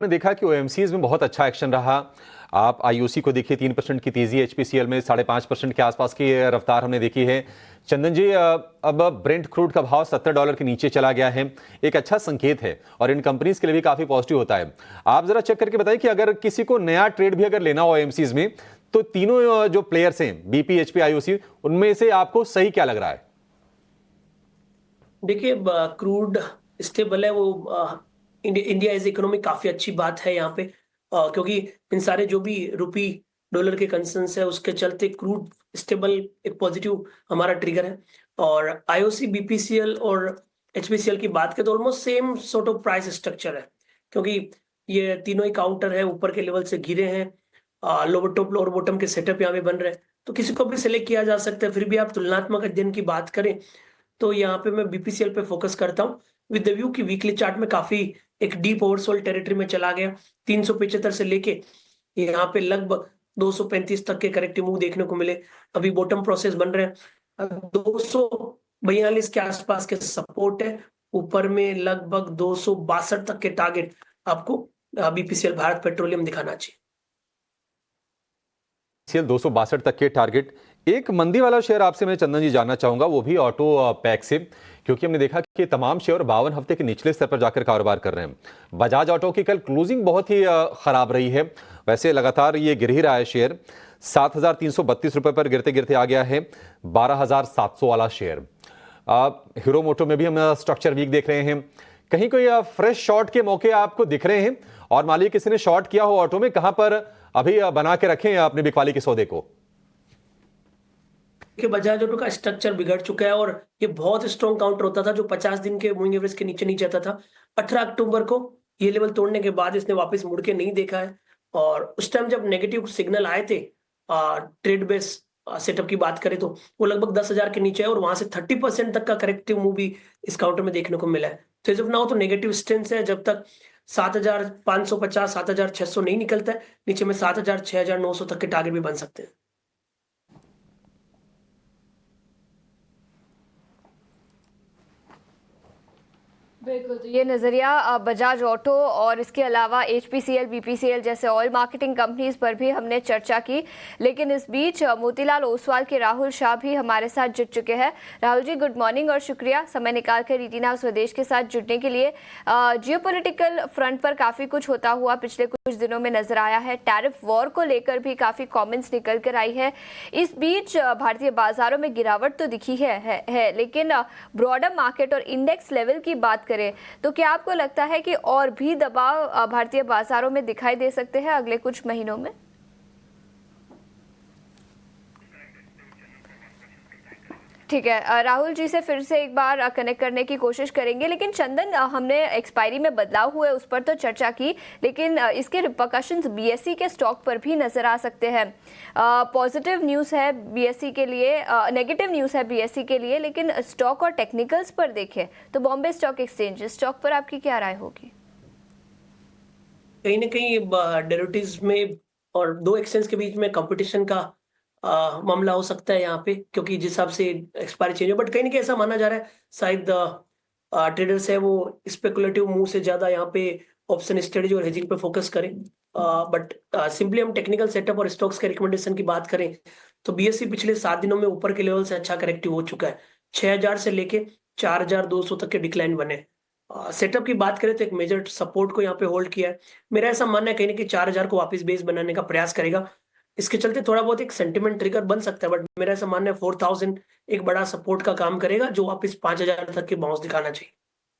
हमने देखा कि ओएमसीज में बहुत अच्छा एक्शन रहा। आप आईओसी को देखिए 3% की तेजी, एचपीसीएल में 5.5% के आसपास की रफ्तार हमने देखी है। चंदन जी, अब ब्रेंट क्रूड का भाव $70 के नीचे चला गया है, एक अच्छा संकेत है और इन कंपनीज के लिए भी काफी पॉजिटिव होता है। आप जरा चेक करके बताइए कि अगर किसी को नया ट्रेड भी अगर लेना हो ओएमसीज में, तो तीनों जो प्लेयर्स हैं, बीपी, एचपी, आईओसी, उनमें से आपको सही क्या लग रहा है? देखिए, क्रूड स्टेबल है वो। इंडिया एज इकोनॉमी काफी अच्छी बात है यहाँ पे, क्योंकि इन सारे जो भी रुपी डॉलर के कंसर्न्स है उसके चलते क्रूड स्टेबल एक पॉजिटिव हमारा ट्रिगर है। और आईओसी, बीपीसीएल और एचपीसीएल की बात करें तो almost same sort of price structure है, क्योंकि ये तीनों ही काउंटर है, ऊपर के लेवल से गिरे हैं। लोअर टॉप लोअर बॉटम के सेटअप यहाँ पे बन रहे हैं, तो किसी को भी सिलेक्ट किया जा सकता है। फिर भी आप तुलनात्मक अध्ययन की बात करें तो यहाँ पे मैं बीपीसीएल पे फोकस करता हूँ, विद द व्यू की वीकली चार्ट में काफी एक डीप ओवरसोल्ड टेरिटरी में चला गया। 375 से लेके यहाँ पे लगभग 235 तक के करेक्टिव मूव देखने को मिले। अभी बॉटम प्रोसेस बन रहे हैं। 242 के आसपास के सपोर्ट है, ऊपर में लगभग 262 तक के टारगेट आपको बीपीसीएल भारत पेट्रोलियम दिखाना चाहिए। 262 तक के टारगेट। एक मंदी वाला शेयर आपसे मैं चंदन जी जानना चाहूंगा, वो भी ऑटो पैक से, क्योंकि हमने देखा कि तमाम शेयर 52 हफ्ते के निचले स्तर पर जाकर कारोबार कर रहे हैं। बजाज ऑटो की कल क्लोजिंग बहुत ही खराब रही है, वैसे लगातार ये गिर ही रहा है शेयर। 7,332 रुपए पर गिरते गिरते आ गया है 12,700 वाला शेयर। हीरो मोटो में भी हम स्ट्रक्चर वीक देख रहे हैं। कहीं कोई फ्रेश शॉर्ट के मौके आपको दिख रहे हैं? और मान लीजिए किसी ने शॉर्ट किया हो ऑटो में, कहां पर अभी बना के रखें अपने बिकवाली के सौदे को? कि बजाज ऑटो का स्ट्रक्चर बिगड़ चुका है और ये बहुत स्ट्रॉन्ग काउंटर होता था जो 50 दिन के मूविंग एवरेज के नीचे नहीं जाता था। 18 अक्टूबर को ये लेवल तोड़ने के बाद इसने वापस मुड़ के नहीं देखा है, और उस टाइम जब नेगेटिव सिग्नल आए थे ट्रेड बेस सेटअप की बात करें तो वो लगभग 10,000 के नीचे है, और वहां से 30% तक का करेक्टिव मूव भी इस काउंटर में देखने को मिला है। तो एज ऑफ नाउ तो नेगेटिव स्टेंस है, जब तक 7,550 7,600 नहीं निकलता है नीचे में 7,000 6,900 तक के टारगेट भी बन सकते हैं। बिल्कुल, तो ये नज़रिया बजाज ऑटो और इसके अलावा एचपीसीएल, बीपीसीएल जैसे ऑयल मार्केटिंग कंपनीज पर भी हमने चर्चा की। लेकिन इस बीच मोतीलाल ओसवाल के राहुल शाह भी हमारे साथ जुड़ चुके हैं। राहुल जी, गुड मॉर्निंग और शुक्रिया समय निकाल कर रीटिना स्वदेश के साथ जुड़ने के लिए। जियोपॉलिटिकल फ्रंट पर काफ़ी कुछ होता हुआ पिछले कुछ दिनों में नजर आया है। टैरिफ वॉर को लेकर भी काफ़ी कॉमेंट्स निकल कर आई है। इस बीच भारतीय बाजारों में गिरावट तो दिखी है, लेकिन ब्रॉडर मार्केट और इंडेक्स लेवल की बात करें तो क्या आपको लगता है कि और भी दबाव भारतीय बाजारों में दिखाई दे सकते हैं अगले कुछ महीनों में? ठीक है, राहुल जी से फिर से एक बार कनेक्ट करने की कोशिश करेंगे। लेकिन चंदन, हमने एक्सपायरी में बदलाव हुए उस पर तो चर्चा की, लेकिन इसके रिपरकशंस बीएसई के स्टॉक पर भी नजर आ सकते हैं। पॉजिटिव न्यूज़ है बीएसई के लिए, नेगेटिव न्यूज़ है बीएसई के लिए, लेकिन स्टॉक और टेक्निकल्स पर देखें तो बॉम्बे स्टॉक एक्सचेंज स्टॉक पर आपकी क्या राय होगी? कहीं ना कहीं डेरिवेटिव्स में और दो एक्सचेंज के बीच में कंपटीशन का मामला हो सकता है यहाँ पे, क्योंकि जिस हिसाब से एक्सपायरी चेंज हो, बट कहीं ना कहीं ऐसा माना जा रहा है शायद ट्रेडर्स है वो स्पेकुलेटिव मूव से ज्यादा यहाँ पे ऑप्शन स्ट्रेटजी और हेजिंग पे फोकस करें। बट सिंपली हम टेक्निकल सेटअप और स्टॉक्स के रिकमेंडेशन की बात करें तो बीएससी पिछले 7 दिनों में ऊपर के लेवल से अच्छा करेक्टिव हो चुका है। 6,000 से लेके 4,200 तक के डिक्लाइन बने। सेटअप की बात करें तो एक मेजर सपोर्ट को यहाँ पे होल्ड किया है। मेरा ऐसा मानना है कहीं ना कहीं 4,000 को वापस बेस बनाने का प्रयास करेगा। इसके चलते थोड़ा बहुत एक सेंटिमेंट ट्रिगर बन सकता है, बट मेरा ऐसा मानना है 4,000 एक बड़ा सपोर्ट का काम करेगा जो वापस 5,000 तक के बाउंस दिखाना चाहिए।